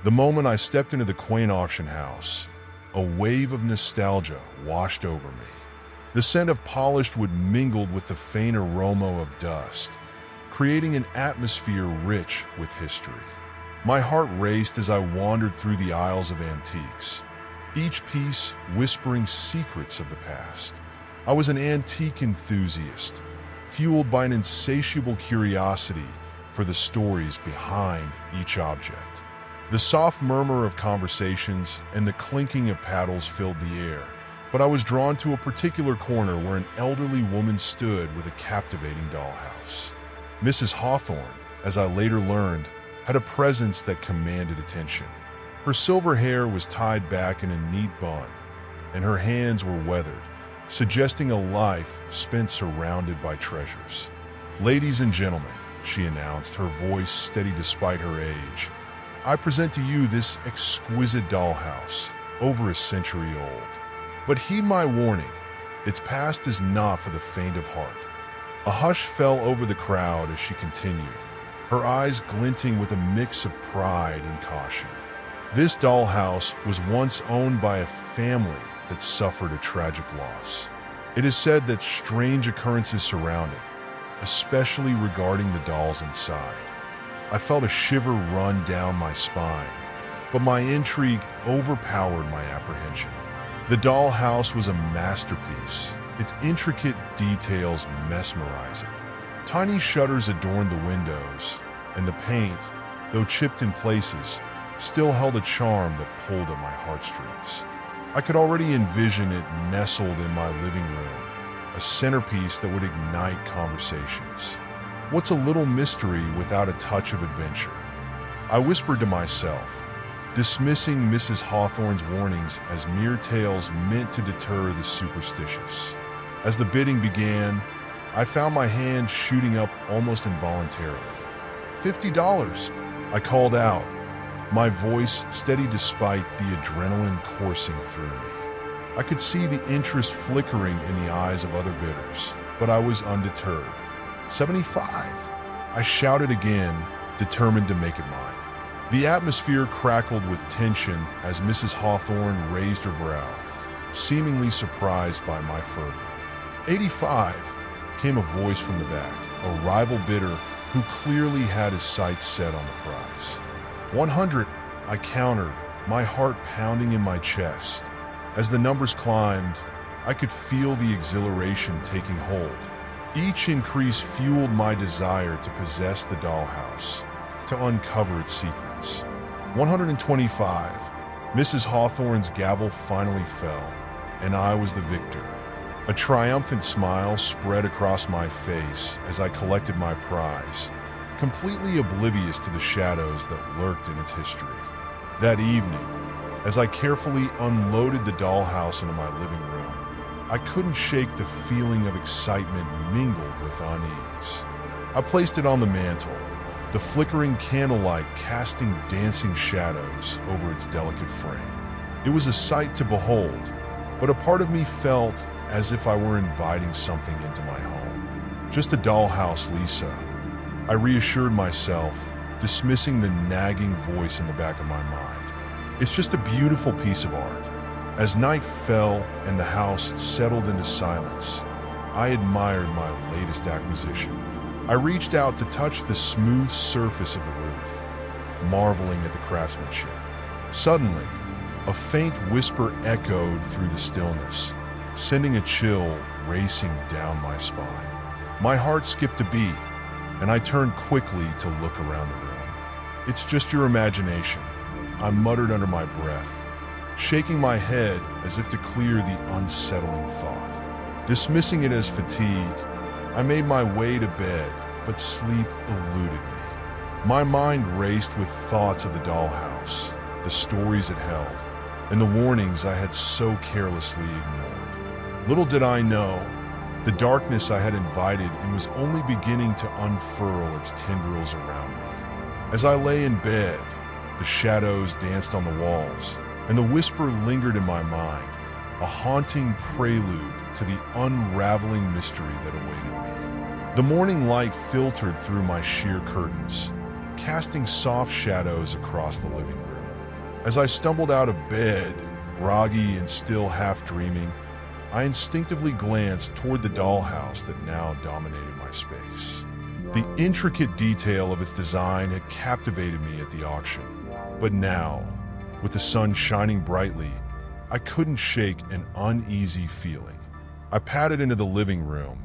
The moment I stepped into the quaint auction house, a wave of nostalgia washed over me. The scent of polished wood mingled with the faint aroma of dust, creating an atmosphere rich with history. My heart raced as I wandered through the aisles of antiques, each piece whispering secrets of the past. I was an antique enthusiast, fueled by an insatiable curiosity for the stories behind each object. The soft murmur of conversations and the clinking of paddles filled the air, but I was drawn to a particular corner where an elderly woman stood with a captivating dollhouse. Mrs. Hawthorne, as I later learned, had a presence that commanded attention. Her silver hair was tied back in a neat bun, and her hands were weathered, suggesting a life spent surrounded by treasures. "Ladies and gentlemen," she announced, her voice steady despite her age, "I present to you this exquisite dollhouse, over a century old. But heed my warning, its past is not for the faint of heart." A hush fell over the crowd as she continued, her eyes glinting with a mix of pride and caution. "This dollhouse was once owned by a family that suffered a tragic loss. It is said that strange occurrences surround it, especially regarding the dolls inside." I felt a shiver run down my spine, but my intrigue overpowered my apprehension. The dollhouse was a masterpiece, its intricate details mesmerizing. Tiny shutters adorned the windows, and the paint, though chipped in places, still held a charm that pulled at my heartstrings. I could already envision it nestled in my living room, a centerpiece that would ignite conversations. What's a little mystery without a touch of adventure? I whispered to myself, dismissing Mrs. Hawthorne's warnings as mere tales meant to deter the superstitious. As the bidding began, I found my hand shooting up almost involuntarily. $50, I called out, my voice steady despite the adrenaline coursing through me. I could see the interest flickering in the eyes of other bidders, but I was undeterred. $75, I shouted again, determined to make it mine. The atmosphere crackled with tension as Mrs. Hawthorne raised her brow, seemingly surprised by my fervor. $85, came a voice from the back, a rival bidder who clearly had his sights set on the prize. $100, I countered, my heart pounding in my chest. As the numbers climbed, I could feel the exhilaration taking hold. Each increase fueled my desire to possess the dollhouse, to uncover its secrets. $125, Mrs. Hawthorne's gavel finally fell, and I was the victor. A triumphant smile spread across my face as I collected my prize, completely oblivious to the shadows that lurked in its history. That evening, as I carefully unloaded the dollhouse into my living room, I couldn't shake the feeling of excitement mingled with unease. I placed it on the mantel, the flickering candlelight casting dancing shadows over its delicate frame. It was a sight to behold, but a part of me felt as if I were inviting something into my home. "Just a dollhouse, Lisa," I reassured myself, dismissing the nagging voice in the back of my mind. "It's just a beautiful piece of art." As night fell and the house settled into silence, I admired my latest acquisition. I reached out to touch the smooth surface of the roof, marveling at the craftsmanship. Suddenly, a faint whisper echoed through the stillness, sending a chill racing down my spine. My heart skipped a beat, and I turned quickly to look around the room. "It's just your imagination," I muttered under my breath, shaking my head as if to clear the unsettling thought. Dismissing it as fatigue, I made my way to bed, but sleep eluded me. My mind raced with thoughts of the dollhouse, the stories it held, and the warnings I had so carelessly ignored. Little did I know, the darkness I had invited and was only beginning to unfurl its tendrils around me. As I lay in bed, the shadows danced on the walls, and the whisper lingered in my mind, a haunting prelude to the unraveling mystery that awaited me. The morning light filtered through my sheer curtains, casting soft shadows across the living room. As I stumbled out of bed, groggy and still half dreaming, I instinctively glanced toward the dollhouse that now dominated my space. The intricate detail of its design had captivated me at the auction. But now, with the sun shining brightly, I couldn't shake an uneasy feeling. I padded into the living room,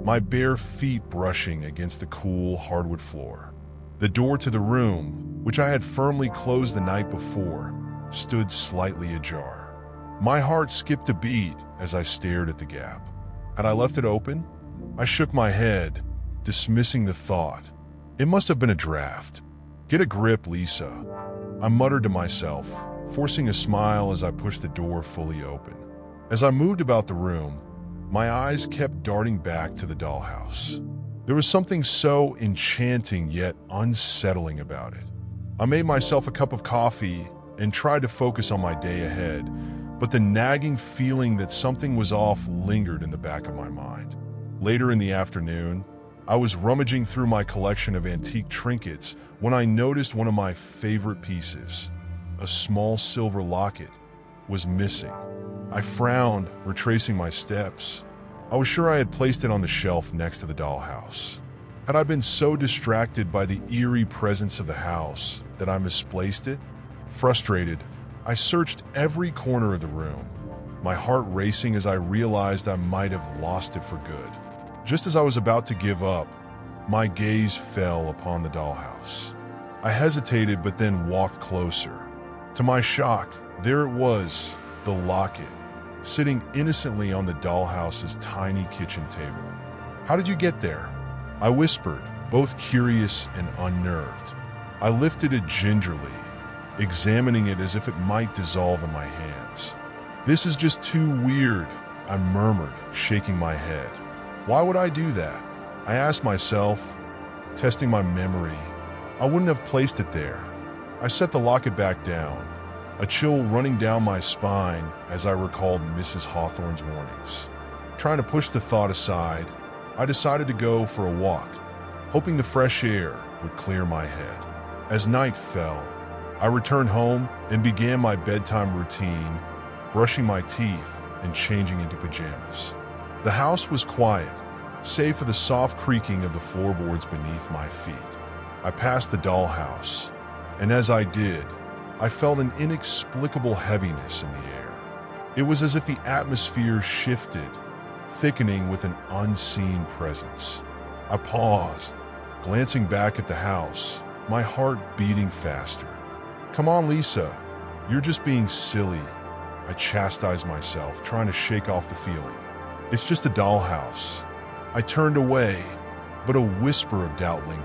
my bare feet brushing against the cool hardwood floor. The door to the room, which I had firmly closed the night before, stood slightly ajar. My heart skipped a beat as I stared at the gap. Had I left it open? I shook my head, dismissing the thought. It must have been a draft. Get a grip, Lisa, I muttered to myself, forcing a smile as I pushed the door fully open. As I moved about the room, my eyes kept darting back to the dollhouse. There was something so enchanting yet unsettling about it. I made myself a cup of coffee and tried to focus on my day ahead, but the nagging feeling that something was off lingered in the back of my mind. Later in the afternoon, I was rummaging through my collection of antique trinkets when I noticed one of my favorite pieces, a small silver locket, was missing. I frowned, retracing my steps. I was sure I had placed it on the shelf next to the dollhouse. Had I been so distracted by the eerie presence of the house that I misplaced it? Frustrated, I searched every corner of the room, my heart racing as I realized I might have lost it for good. Just as I was about to give up, my gaze fell upon the dollhouse. I hesitated but then walked closer. To my shock, there it was, the locket, sitting innocently on the dollhouse's tiny kitchen table. "How did you get there?" I whispered, both curious and unnerved. I lifted it gingerly, examining it as if it might dissolve in my hands. "This is just too weird," I murmured, shaking my head. Why would I do that? I asked myself, testing my memory. I wouldn't have placed it there. I set the locket back down, a chill running down my spine as I recalled Mrs. Hawthorne's warnings. Trying to push the thought aside, I decided to go for a walk, hoping the fresh air would clear my head. As night fell, I returned home and began my bedtime routine, brushing my teeth and changing into pajamas. The house was quiet, save for the soft creaking of the floorboards beneath my feet. I passed the dollhouse, and as I did, I felt an inexplicable heaviness in the air. It was as if the atmosphere shifted, thickening with an unseen presence. I paused, glancing back at the house, my heart beating faster. "Come on, Lisa, you're just being silly," I chastised myself, trying to shake off the feeling. "It's just a dollhouse." I turned away, but a whisper of doubt lingered.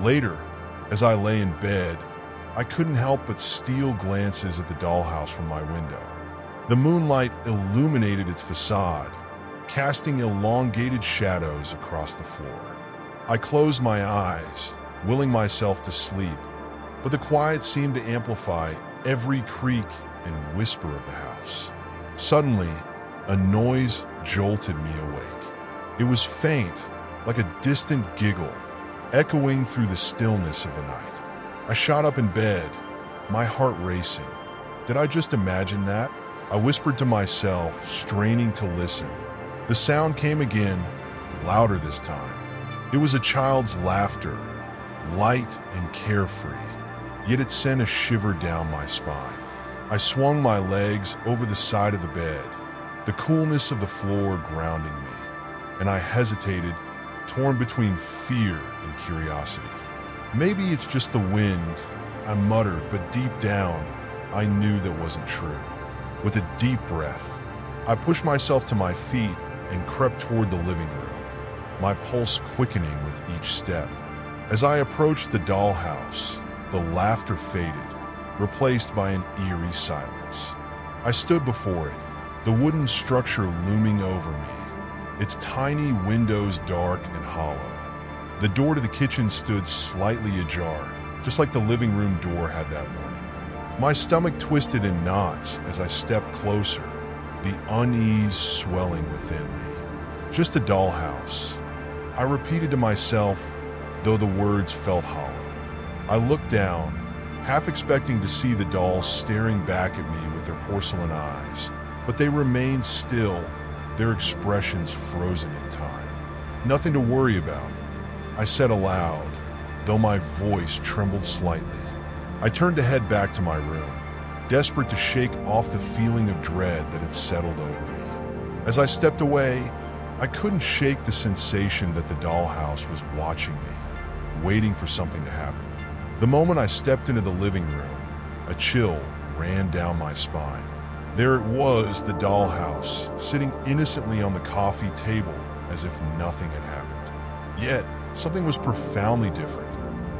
Later, as I lay in bed, I couldn't help but steal glances at the dollhouse from my window. The moonlight illuminated its facade, casting elongated shadows across the floor. I closed my eyes, willing myself to sleep, but the quiet seemed to amplify every creak and whisper of the house. Suddenly, a noise jolted me awake. It was faint, like a distant giggle, echoing through the stillness of the night. I shot up in bed, my heart racing. Did I just imagine that? I whispered to myself, straining to listen. The sound came again, louder this time. It was a child's laughter, light and carefree, yet it sent a shiver down my spine. I swung my legs over the side of the bed, the coolness of the floor grounding me, and I hesitated, torn between fear and curiosity. "Maybe it's just the wind," I muttered, but deep down, I knew that wasn't true. With a deep breath, I pushed myself to my feet and crept toward the living room, my pulse quickening with each step. As I approached the dollhouse, the laughter faded, replaced by an eerie silence. I stood before it, the wooden structure looming over me, its tiny windows dark and hollow. The door to the kitchen stood slightly ajar, just like the living room door had that morning. My stomach twisted in knots as I stepped closer, the unease swelling within me. "Just a dollhouse," I repeated to myself, though the words felt hollow. I looked down, half expecting to see the dolls staring back at me with their porcelain eyes. But they remained still, their expressions frozen in time. "Nothing to worry about," I said aloud, though my voice trembled slightly. I turned to head back to my room, desperate to shake off the feeling of dread that had settled over me. As I stepped away, I couldn't shake the sensation that the dollhouse was watching me, waiting for something to happen. The moment I stepped into the living room, a chill ran down my spine. There it was, the dollhouse, sitting innocently on the coffee table as if nothing had happened. Yet, something was profoundly different.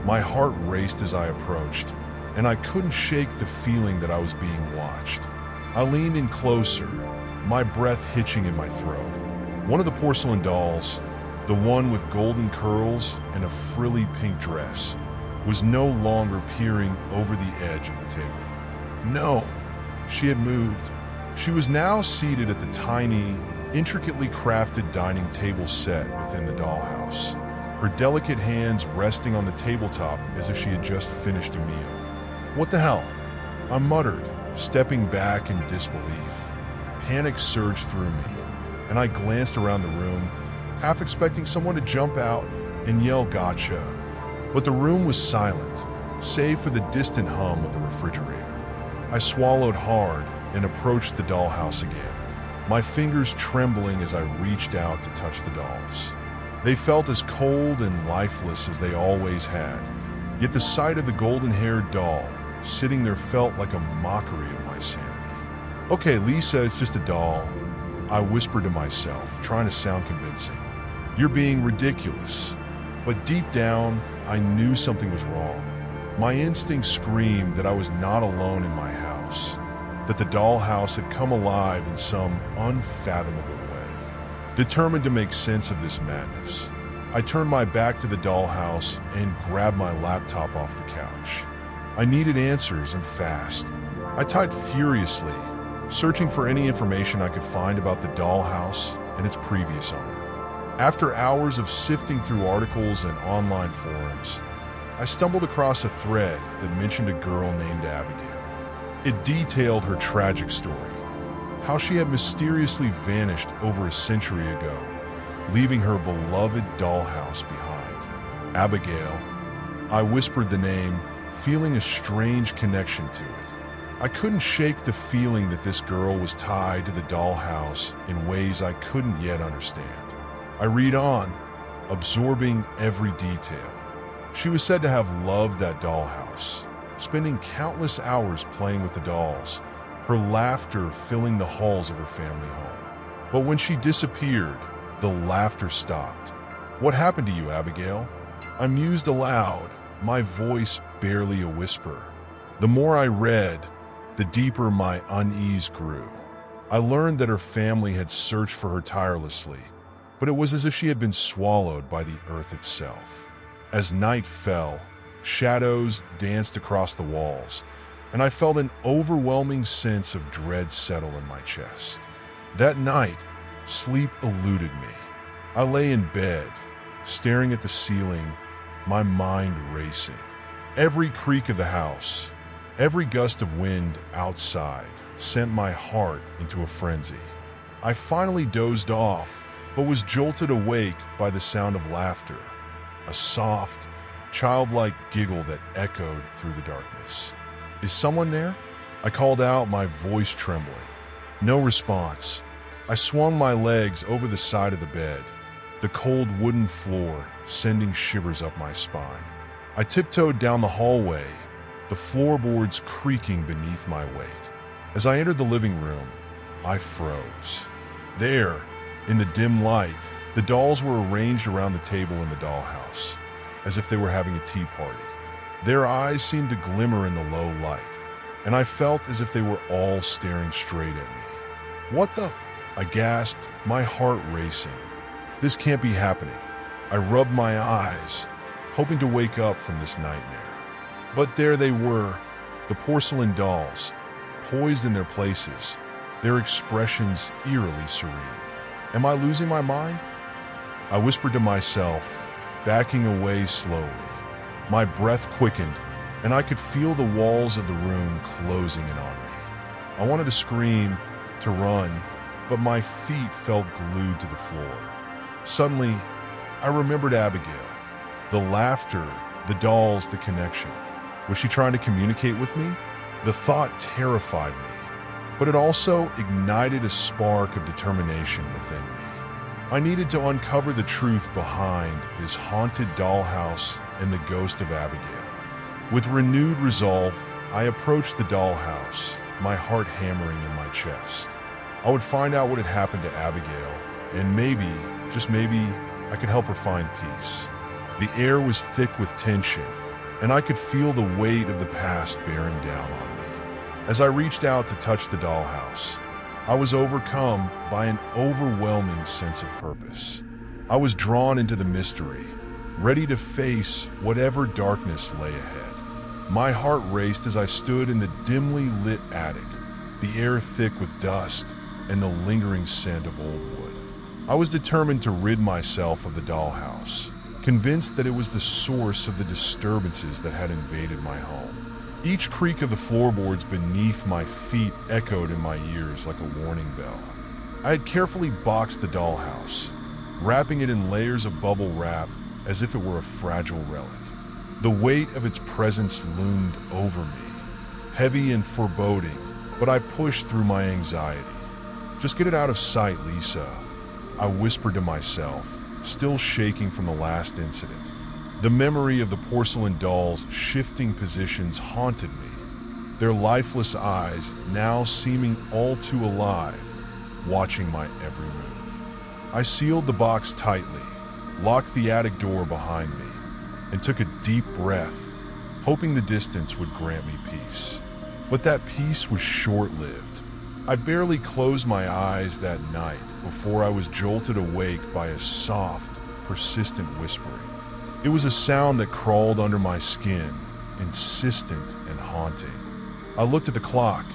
My heart raced as I approached, and I couldn't shake the feeling that I was being watched. I leaned in closer, my breath hitching in my throat. One of the porcelain dolls, the one with golden curls and a frilly pink dress, was no longer peering over the edge of the table. No, she had moved. She was now seated at the tiny, intricately crafted dining table set within the dollhouse, her delicate hands resting on the tabletop as if she had just finished a meal. "What the hell?" I muttered, stepping back in disbelief. Panic surged through me, and I glanced around the room, half expecting someone to jump out and yell "gotcha." But the room was silent, save for the distant hum of the refrigerator. I swallowed hard and approached the dollhouse again, my fingers trembling as I reached out to touch the dolls. They felt as cold and lifeless as they always had, yet the sight of the golden-haired doll sitting there felt like a mockery of my sanity. "Okay, Lisa, it's just a doll," I whispered to myself, trying to sound convincing. "You're being ridiculous." But deep down, I knew something was wrong. My instinct screamed that I was not alone in my house, that the dollhouse had come alive in some unfathomable way. Determined to make sense of this madness, I turned my back to the dollhouse and grabbed my laptop off the couch. I needed answers, and fast. I typed furiously, searching for any information I could find about the dollhouse and its previous owner. After hours of sifting through articles and online forums, I stumbled across a thread that mentioned a girl named Abigail. It detailed her tragic story, how she had mysteriously vanished over a century ago, leaving her beloved dollhouse behind. Abigail. I whispered the name, feeling a strange connection to it. I couldn't shake the feeling that this girl was tied to the dollhouse in ways I couldn't yet understand. I read on, absorbing every detail. She was said to have loved that dollhouse, spending countless hours playing with the dolls, her laughter filling the halls of her family home. But when she disappeared, the laughter stopped. "What happened to you, Abigail?" I mused aloud, my voice barely a whisper. The more I read, the deeper my unease grew. I learned that her family had searched for her tirelessly, but it was as if she had been swallowed by the earth itself. As night fell, shadows danced across the walls, and I felt an overwhelming sense of dread settle in my chest. That night, sleep eluded me. I lay in bed, staring at the ceiling, my mind racing. Every creak of the house, every gust of wind outside sent my heart into a frenzy. I finally dozed off, but was jolted awake by the sound of laughter, a soft, childlike giggle that echoed through the darkness. "Is someone there?" I called out, my voice trembling. No response. I swung my legs over the side of the bed, the cold wooden floor sending shivers up my spine. I tiptoed down the hallway, the floorboards creaking beneath my weight. As I entered the living room, I froze. There, in the dim light, the dolls were arranged around the table in the dollhouse, as if they were having a tea party. Their eyes seemed to glimmer in the low light, and I felt as if they were all staring straight at me. "What the?" I gasped, my heart racing. "This can't be happening." I rubbed my eyes, hoping to wake up from this nightmare. But there they were, the porcelain dolls, poised in their places, their expressions eerily serene. Am I losing my mind? I whispered to myself, backing away slowly. My breath quickened, and I could feel the walls of the room closing in on me. I wanted to scream, to run, but my feet felt glued to the floor. Suddenly, I remembered Abigail. The laughter, the dolls, the connection. Was she trying to communicate with me? The thought terrified me, but it also ignited a spark of determination within me. I needed to uncover the truth behind this haunted dollhouse and the ghost of Abigail. With renewed resolve, I approached the dollhouse, my heart hammering in my chest. I would find out what had happened to Abigail, and maybe, just maybe, I could help her find peace. The air was thick with tension, and I could feel the weight of the past bearing down on me. As I reached out to touch the dollhouse, I was overcome by an overwhelming sense of purpose. I was drawn into the mystery, ready to face whatever darkness lay ahead. My heart raced as I stood in the dimly lit attic, the air thick with dust and the lingering scent of old wood. I was determined to rid myself of the dollhouse, convinced that it was the source of the disturbances that had invaded my home. Each creak of the floorboards beneath my feet echoed in my ears like a warning bell. I had carefully boxed the dollhouse, wrapping it in layers of bubble wrap as if it were a fragile relic. The weight of its presence loomed over me, heavy and foreboding, but I pushed through my anxiety. "Just get it out of sight, Lisa," I whispered to myself, still shaking from the last incident. The memory of the porcelain dolls' shifting positions haunted me, their lifeless eyes now seeming all too alive, watching my every move. I sealed the box tightly, locked the attic door behind me, and took a deep breath, hoping the distance would grant me peace. But that peace was short-lived. I barely closed my eyes that night before I was jolted awake by a soft, persistent whispering. It was a sound that crawled under my skin, insistent and haunting. I looked at the clock,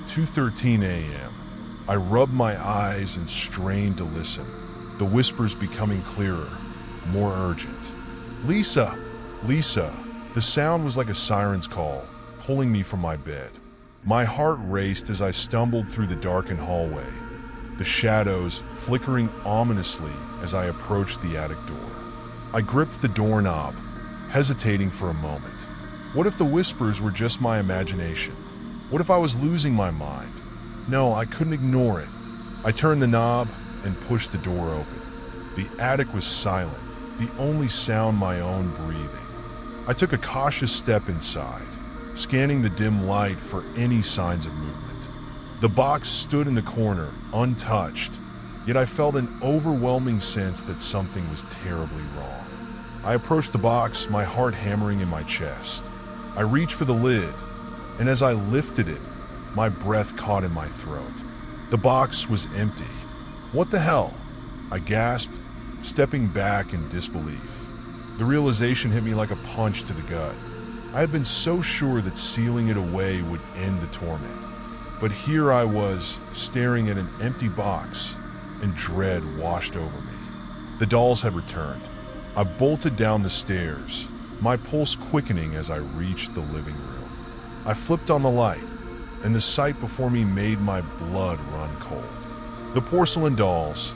2:13 a.m. I rubbed my eyes and strained to listen, the whispers becoming clearer, more urgent. "Lisa! Lisa!" The sound was like a siren's call, pulling me from my bed. My heart raced as I stumbled through the darkened hallway, the shadows flickering ominously as I approached the attic door. I gripped the doorknob, hesitating for a moment. What if the whispers were just my imagination? What if I was losing my mind? No, I couldn't ignore it. I turned the knob and pushed the door open. The attic was silent, the only sound my own breathing. I took a cautious step inside, scanning the dim light for any signs of movement. The box stood in the corner, untouched, yet I felt an overwhelming sense that something was terribly wrong. I approached the box, my heart hammering in my chest. I reached for the lid, and as I lifted it, my breath caught in my throat. The box was empty. "What the hell?" I gasped, stepping back in disbelief. The realization hit me like a punch to the gut. I had been so sure that sealing it away would end the torment. But here I was, staring at an empty box, and dread washed over me. The dolls had returned. I bolted down the stairs, my pulse quickening as I reached the living room. I flipped on the light, and the sight before me made my blood run cold. The porcelain dolls,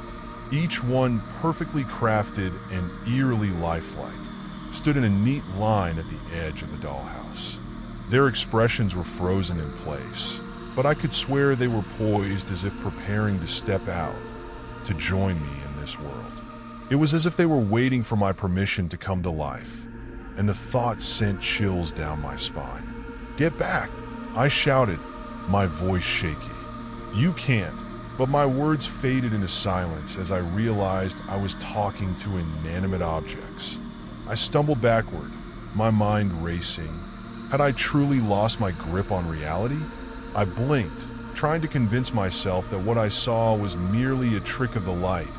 each one perfectly crafted and eerily lifelike, stood in a neat line at the edge of the dollhouse. Their expressions were frozen in place, but I could swear they were poised as if preparing to step out, to join me in this world. It was as if they were waiting for my permission to come to life, and the thought sent chills down my spine. "Get back!" I shouted, my voice shaky. "You can't," but my words faded into silence as I realized I was talking to inanimate objects. I stumbled backward, my mind racing. Had I truly lost my grip on reality? I blinked, trying to convince myself that what I saw was merely a trick of the light,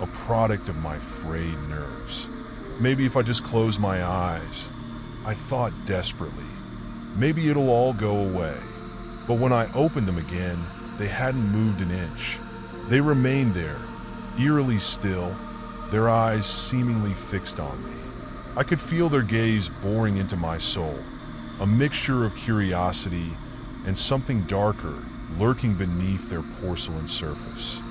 a product of my frayed nerves. Maybe if I just close my eyes, I thought desperately, maybe it'll all go away. But when I opened them again, they hadn't moved an inch. They remained there, eerily still, their eyes seemingly fixed on me. I could feel their gaze boring into my soul, a mixture of curiosity and something darker lurking beneath their porcelain surface.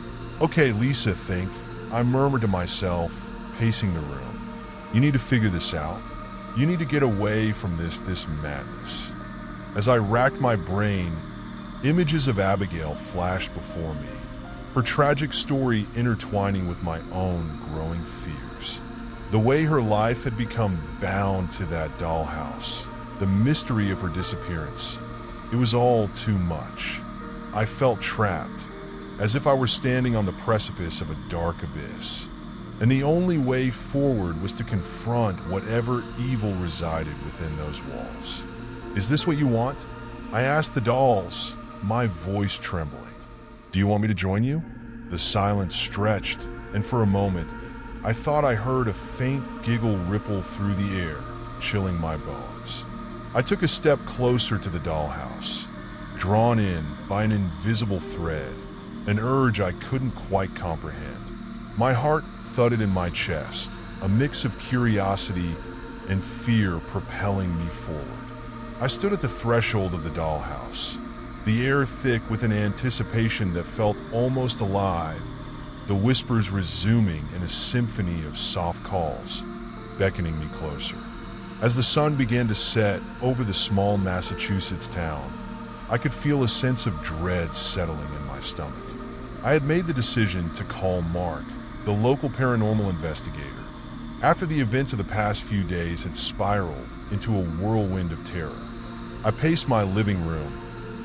"Okay, Lisa, think," I murmured to myself, pacing the room. "You need to figure this out. You need to get away from this madness." As I racked my brain, images of Abigail flashed before me, her tragic story intertwining with my own growing fears. The way her life had become bound to that dollhouse, the mystery of her disappearance, it was all too much. I felt trapped, as if I were standing on the precipice of a dark abyss. And the only way forward was to confront whatever evil resided within those walls. "Is this what you want?" I asked the dolls, my voice trembling. "Do you want me to join you?" The silence stretched, and for a moment, I thought I heard a faint giggle ripple through the air, chilling my bones. I took a step closer to the dollhouse, drawn in by an invisible thread, an urge I couldn't quite comprehend. My heart thudded in my chest, a mix of curiosity and fear propelling me forward. I stood at the threshold of the dollhouse, the air thick with an anticipation that felt almost alive, the whispers resuming in a symphony of soft calls, beckoning me closer. As the sun began to set over the small Massachusetts town, I could feel a sense of dread settling in my stomach. I had made the decision to call Mark, the local paranormal investigator, after the events of the past few days had spiraled into a whirlwind of terror. I paced my living room,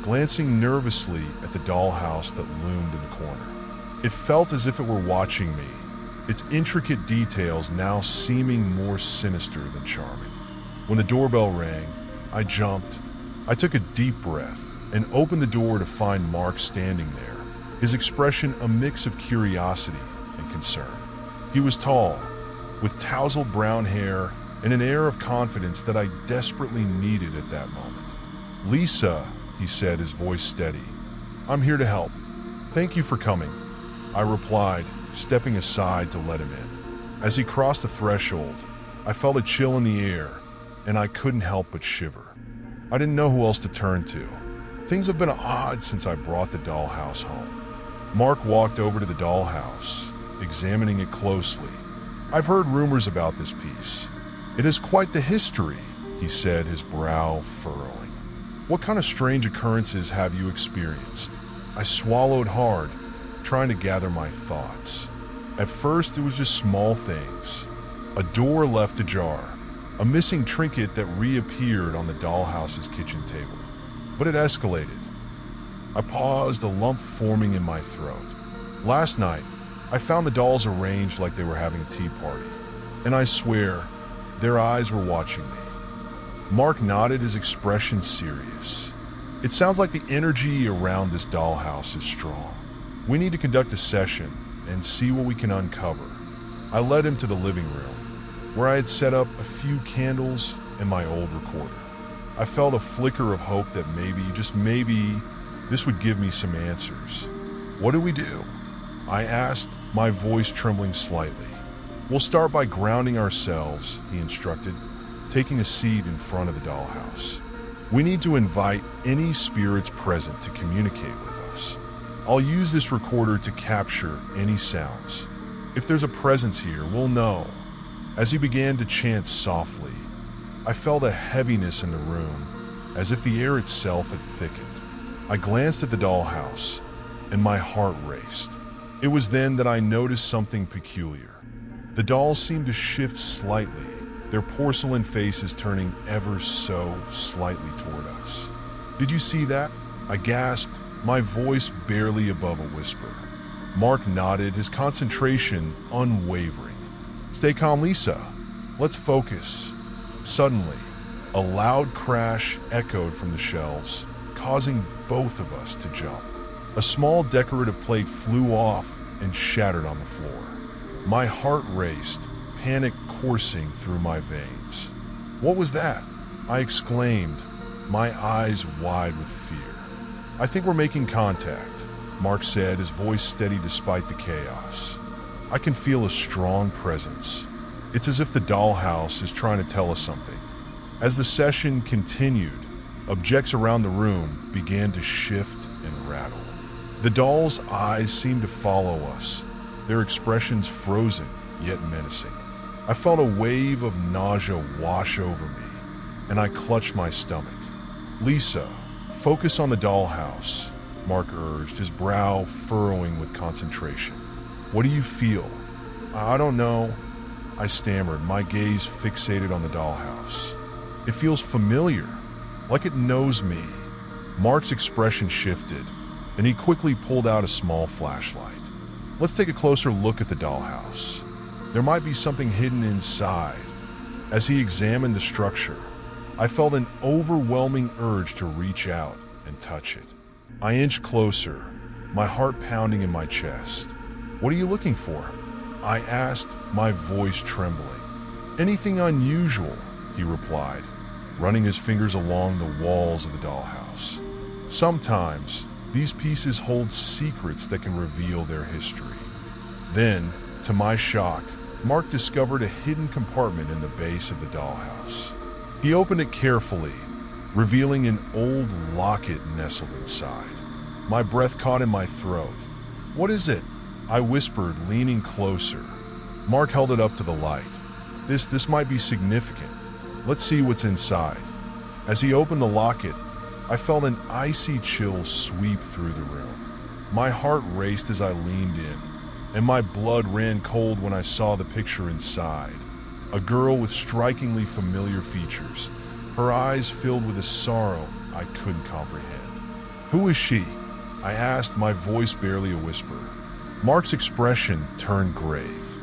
glancing nervously at the dollhouse that loomed in the corner. It felt as if it were watching me, its intricate details now seeming more sinister than charming. When the doorbell rang, I jumped. I took a deep breath and opened the door to find Mark standing there, his expression a mix of curiosity and concern. He was tall, with tousled brown hair and an air of confidence that I desperately needed at that moment. "Lisa," he said, his voice steady, "I'm here to help. Thank you for coming," I replied, stepping aside to let him in. As he crossed the threshold, I felt a chill in the air, and I couldn't help but shiver. I didn't know who else to turn to. Things have been odd since I brought the dollhouse home. Mark walked over to the dollhouse, examining it closely. "I've heard rumors about this piece. It has quite the history," he said, his brow furrowing. "What kind of strange occurrences have you experienced?" I swallowed hard, trying to gather my thoughts. At first, it was just small things. A door left ajar, a missing trinket that reappeared on the dollhouse's kitchen table. But it escalated. I paused, a lump forming in my throat. Last night, I found the dolls arranged like they were having a tea party, and I swear, their eyes were watching me. Mark nodded, his expression serious. "It sounds like the energy around this dollhouse is strong. We need to conduct a session and see what we can uncover." I led him to the living room, where I had set up a few candles and my old recorder. I felt a flicker of hope that maybe, just maybe, this would give me some answers. "What do we do?" I asked, my voice trembling slightly. "We'll start by grounding ourselves," he instructed, taking a seat in front of the dollhouse. "We need to invite any spirits present to communicate with us. I'll use this recorder to capture any sounds. If there's a presence here, we'll know." As he began to chant softly, I felt a heaviness in the room, as if the air itself had thickened. I glanced at the dollhouse, and my heart raced. It was then that I noticed something peculiar. The dolls seemed to shift slightly, their porcelain faces turning ever so slightly toward us. "Did you see that?" I gasped, my voice barely above a whisper. Mark nodded, his concentration unwavering. "Stay calm, Lisa. Let's focus." Suddenly, a loud crash echoed from the shelves, causing both of us to jump. A small decorative plate flew off and shattered on the floor. My heart raced, panic coursing through my veins. "What was that?" I exclaimed, my eyes wide with fear. "I think we're making contact," Mark said, his voice steady despite the chaos. "I can feel a strong presence. It's as if the dollhouse is trying to tell us something." As the session continued, objects around the room began to shift and rattle. The doll's eyes seemed to follow us, their expressions frozen yet menacing. I felt a wave of nausea wash over me, and I clutched my stomach. "Lisa, focus on the dollhouse," Mark urged, his brow furrowing with concentration. "What do you feel?" "I don't know," I stammered, my gaze fixated on the dollhouse. "It feels familiar, like it knows me." Mark's expression shifted, and he quickly pulled out a small flashlight. "Let's take a closer look at the dollhouse. There might be something hidden inside." As he examined the structure, I felt an overwhelming urge to reach out and touch it. I inched closer, my heart pounding in my chest. "What are you looking for?" I asked, my voice trembling. "Anything unusual," he replied, running his fingers along the walls of the dollhouse. "Sometimes, these pieces hold secrets that can reveal their history." Then, to my shock, Mark discovered a hidden compartment in the base of the dollhouse. He opened it carefully, revealing an old locket nestled inside. My breath caught in my throat. "What is it?" I whispered, leaning closer. Mark held it up to the light. This might be significant. Let's see what's inside." As he opened the locket, I felt an icy chill sweep through the room. My heart raced as I leaned in, and my blood ran cold when I saw the picture inside. A girl with strikingly familiar features, her eyes filled with a sorrow I couldn't comprehend. "Who is she?" I asked, my voice barely a whisper. Mark's expression turned grave.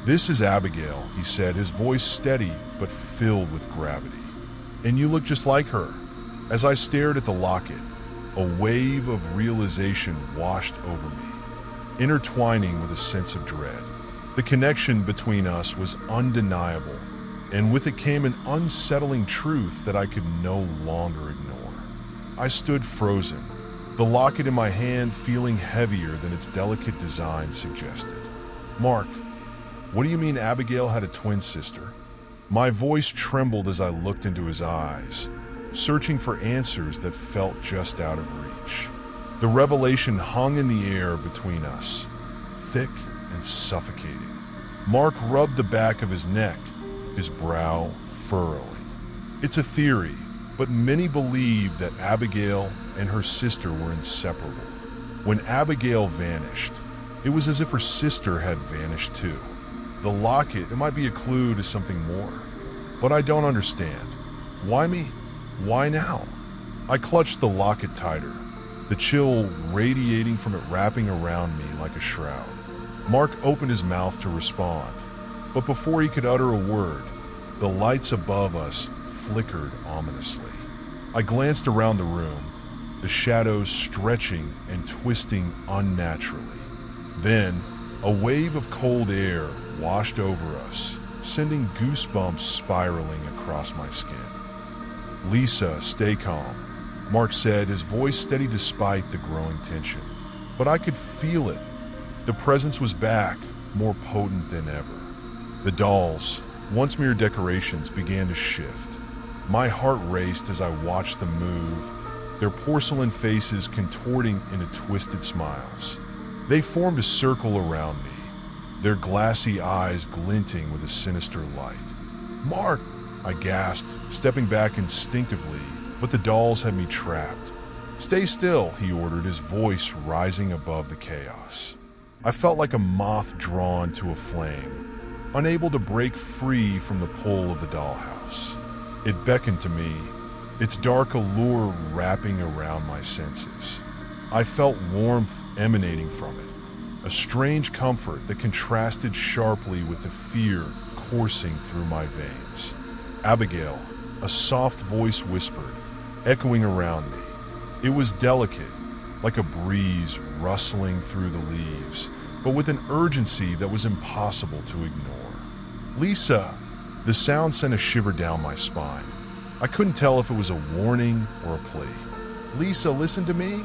"This is Abigail," he said, his voice steady but filled with gravity. "And you look just like her." As I stared at the locket, a wave of realization washed over me, intertwining with a sense of dread. The connection between us was undeniable, and with it came an unsettling truth that I could no longer ignore. I stood frozen, the locket in my hand feeling heavier than its delicate design suggested. "Mark, what do you mean Abigail had a twin sister?" My voice trembled as I looked into his eyes, searching for answers that felt just out of reach. The revelation hung in the air between us, thick and suffocating. Mark rubbed the back of his neck, his brow furrowing. "It's a theory, but many believe that Abigail and her sister were inseparable. When Abigail vanished, it was as if her sister had vanished too. The locket, it might be a clue to something more. But I don't understand. Why me? Why now?" I clutched the locket tighter, the chill radiating from it wrapping around me like a shroud. Mark opened his mouth to respond, but before he could utter a word, the lights above us flickered ominously. I glanced around the room, the shadows stretching and twisting unnaturally. Then, a wave of cold air washed over us, sending goosebumps spiraling across my skin. "Lisa, stay calm," Mark said, his voice steady despite the growing tension. But I could feel it. The presence was back, more potent than ever. The dolls, once mere decorations, began to shift. My heart raced as I watched them move, their porcelain faces contorting into twisted smiles. They formed a circle around me, their glassy eyes glinting with a sinister light. "Mark!" I gasped, stepping back instinctively, but the dolls had me trapped. "Stay still," he ordered, his voice rising above the chaos. I felt like a moth drawn to a flame, unable to break free from the pull of the dollhouse. It beckoned to me, its dark allure wrapping around my senses. I felt warmth emanating from it, a strange comfort that contrasted sharply with the fear coursing through my veins. "Abigail," a soft voice whispered, echoing around me. It was delicate, like a breeze rustling through the leaves, but with an urgency that was impossible to ignore. "Lisa!" The sound sent a shiver down my spine. I couldn't tell if it was a warning or a plea. "Lisa, listen to me!"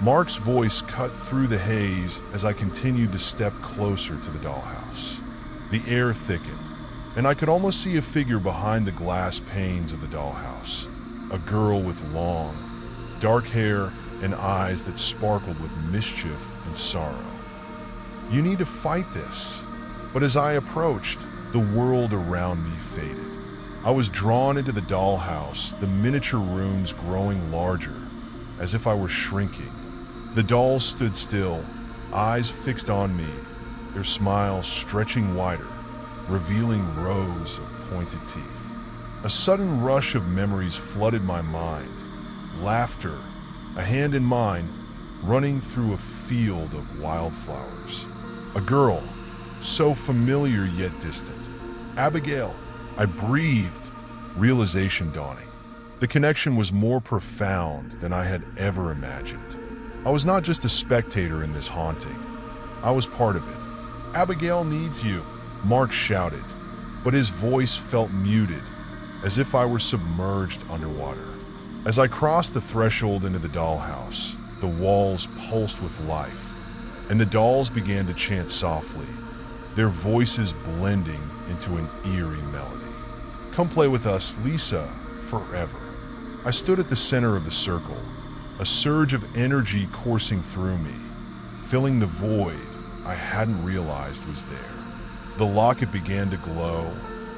Mark's voice cut through the haze as I continued to step closer to the dollhouse. The air thickened, and I could almost see a figure behind the glass panes of the dollhouse. A girl with long, dark hair and eyes that sparkled with mischief and sorrow. "You need to fight this." But as I approached, the world around me faded. I was drawn into the dollhouse, the miniature rooms growing larger, as if I were shrinking. The dolls stood still, eyes fixed on me, their smiles stretching wider, revealing rows of pointed teeth. A sudden rush of memories flooded my mind. Laughter, a hand in mine, running through a field of wildflowers. A girl, so familiar yet distant. Abigail. I breathed, realization dawning. The connection was more profound than I had ever imagined. I was not just a spectator in this haunting. I was part of it. "Abigail needs you," Mark shouted, but his voice felt muted, as if I were submerged underwater. As I crossed the threshold into the dollhouse, the walls pulsed with life, and the dolls began to chant softly, their voices blending into an eerie melody. "Come play with us, Lisa, forever." I stood at the center of the circle, a surge of energy coursing through me, filling the void I hadn't realized was there. The locket began to glow,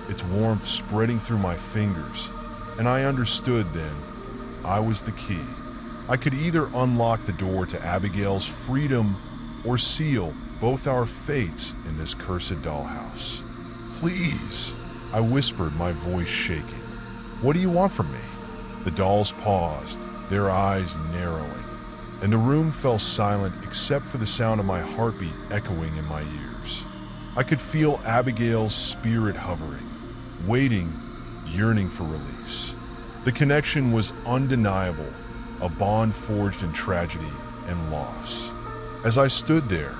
its warmth spreading through my fingers, and I understood then I was the key. I could either unlock the door to Abigail's freedom or seal both our fates in this cursed dollhouse. "Please," I whispered, my voice shaking. "What do you want from me?" The dolls paused, their eyes narrowing, and the room fell silent except for the sound of my heartbeat echoing in my ears. I could feel Abigail's spirit hovering, waiting, yearning for release. The connection was undeniable, a bond forged in tragedy and loss. As I stood there,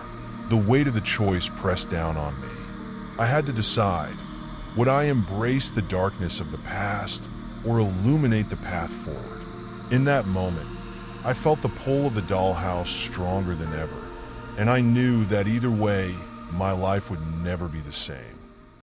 the weight of the choice pressed down on me. I had to decide, would I embrace the darkness of the past or illuminate the path forward? In that moment, I felt the pull of the dollhouse stronger than ever, and I knew that either way, my life would never be the same.